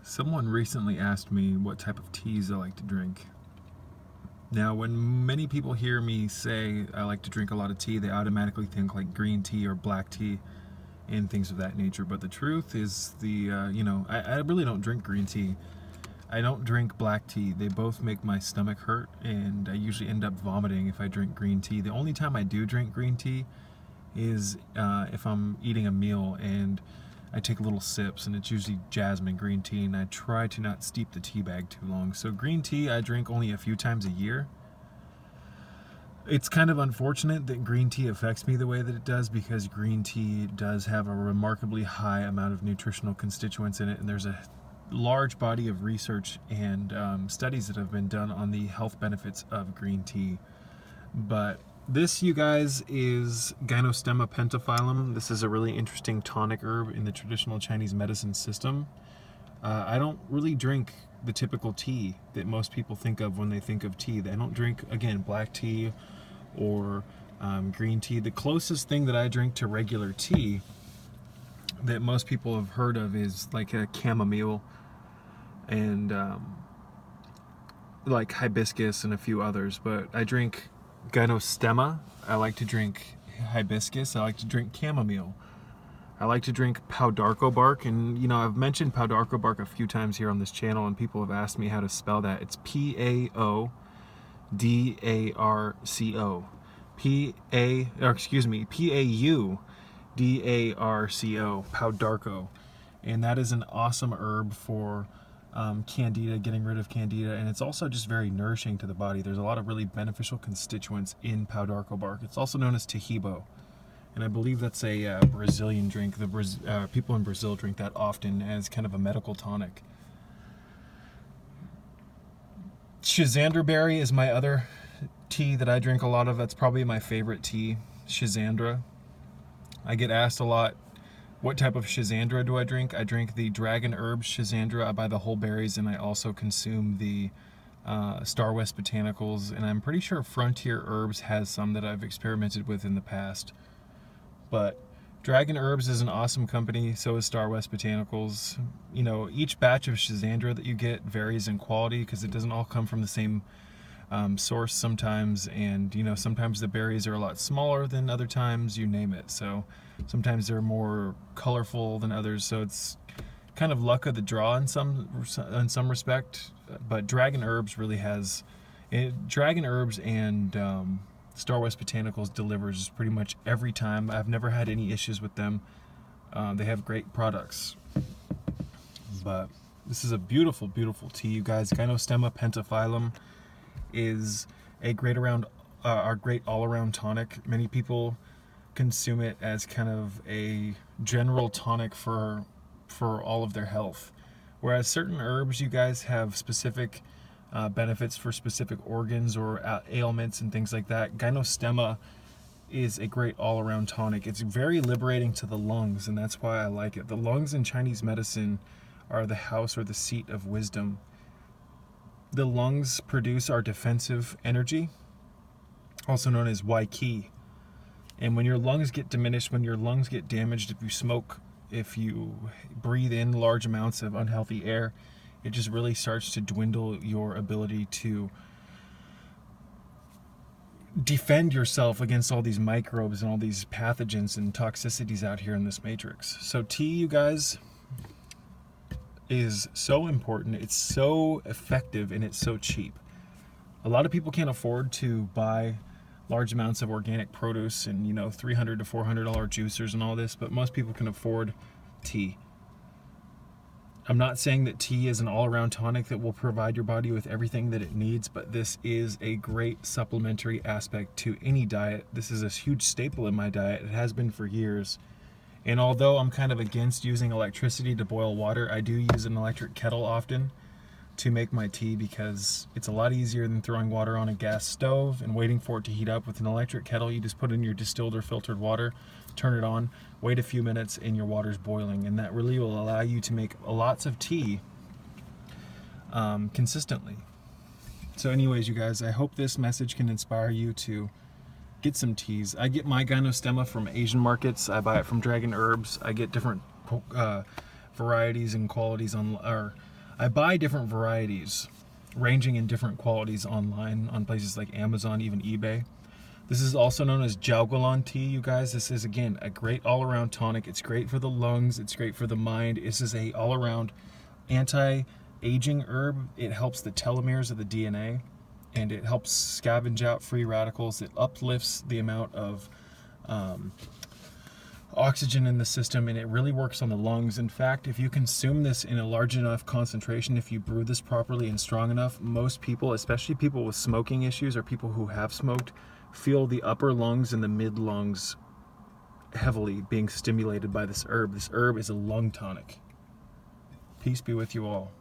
Someone recently asked me what type of teas I like to drink. Now, when many people hear me say I like to drink a lot of tea, they automatically think like green tea or black tea and things of that nature. But the truth is, I really don't drink green tea. I don't drink black tea. They both make my stomach hurt, and I usually end up vomiting if I drink green tea. The only time I do drink green tea is if I'm eating a meal and I take little sips, and it's usually jasmine green tea, and I try to not steep the tea bag too long. So green tea I drink only a few times a year. It's kind of unfortunate that green tea affects me the way that it does, because green tea does have a remarkably high amount of nutritional constituents in it, and there's a large body of research and studies that have been done on the health benefits of green tea. But this, you guys, is Gynostemma pentaphyllum. This is a really interesting tonic herb in the traditional Chinese medicine system. I don't really drink the typical tea that most people think of when they think of tea. I don't drink, again, black tea or green tea. The closest thing that I drink to regular tea that most people have heard of is like a chamomile and like hibiscus and a few others. But I drink Gynostemma. I like to drink hibiscus. I like to drink chamomile. I like to drink Darco bark, and I've mentioned Darco bark a few times here on this channel, and people have asked me how to spell that. It's P-A-O-D-A-R-C-O. P-A-U-D-A-R-C-O, Darco. And that is an awesome herb for candida, getting rid of candida, and it's also just very nourishing to the body. There's a lot of really beneficial constituents in Darco bark. It's also known as Tehibo, and I believe that's a Brazilian drink. The people in Brazil drink that often as kind of a medical tonic. Schizandra berry is my other tea that I drink a lot of. That's probably my favorite tea, Schizandra. I get asked a lot, what type of Schizandra do I drink? I drink the dragon herb Schizandra. I buy the whole berries, and I also consume the Star West botanicals, and I'm pretty sure Frontier Herbs has some that I've experimented with in the past. But Dragon Herbs is an awesome company, so is Star West Botanicals. Each batch of Schizandra that you get varies in quality because it doesn't all come from the same source sometimes, and sometimes the berries are a lot smaller than other times, you name it. So sometimes they're more colorful than others, so it's kind of luck of the draw in some respect. But Dragon Herbs really has Dragon Herbs and Star West Botanicals delivers pretty much every time. I've never had any issues with them. They have great products. But this is a beautiful, beautiful tea, you guys. Gynostemma pentaphyllum is a great all-around tonic. Many people consume it as kind of a general tonic for all of their health. Whereas certain herbs, you guys, have specific benefits for specific organs or ailments and things like that. Gynostemma is a great all-around tonic. It's very liberating to the lungs, and that's why I like it. The lungs in Chinese medicine are the house or the seat of wisdom. The lungs produce our defensive energy, also known as Qi. And when your lungs get diminished, when your lungs get damaged, if you smoke, if you breathe in large amounts of unhealthy air, it just really starts to dwindle your ability to defend yourself against all these microbes and all these pathogens and toxicities out here in this matrix. So tea, you guys, is so important. It's so effective, and it's so cheap. A lot of people can't afford to buy large amounts of organic produce and $300 to $400 juicers and all this, but most people can afford tea. I'm not saying that tea is an all-around tonic that will provide your body with everything that it needs, but this is a great supplementary aspect to any diet. This is a huge staple in my diet. It has been for years. And although I'm kind of against using electricity to boil water, I do use an electric kettle often to make my tea, because it's a lot easier than throwing water on a gas stove and waiting for it to heat up. With an electric kettle, you just put in your distilled or filtered water, turn it on, wait a few minutes, and your water's boiling. And that really will allow you to make lots of tea consistently. So anyways, you guys, I hope this message can inspire you to get some teas. I get my Gynostemma from Asian markets. I buy it from Dragon Herbs. I get different varieties and qualities on I buy different varieties, ranging in different qualities online on places like Amazon, even eBay. This is also known as Jaugalon tea, you guys. This is, again, a great all-around tonic. It's great for the lungs. It's great for the mind. This is a all-around anti-aging herb. It helps the telomeres of the DNA, and it helps scavenge out free radicals. It uplifts the amount of oxygen in the system, and it really works on the lungs. In fact, if you consume this in a large enough concentration, if you brew this properly and strong enough, most people, especially people with smoking issues or people who have smoked, feel the upper lungs and the mid lungs heavily being stimulated by this herb. This herb is a lung tonic. Peace be with you all.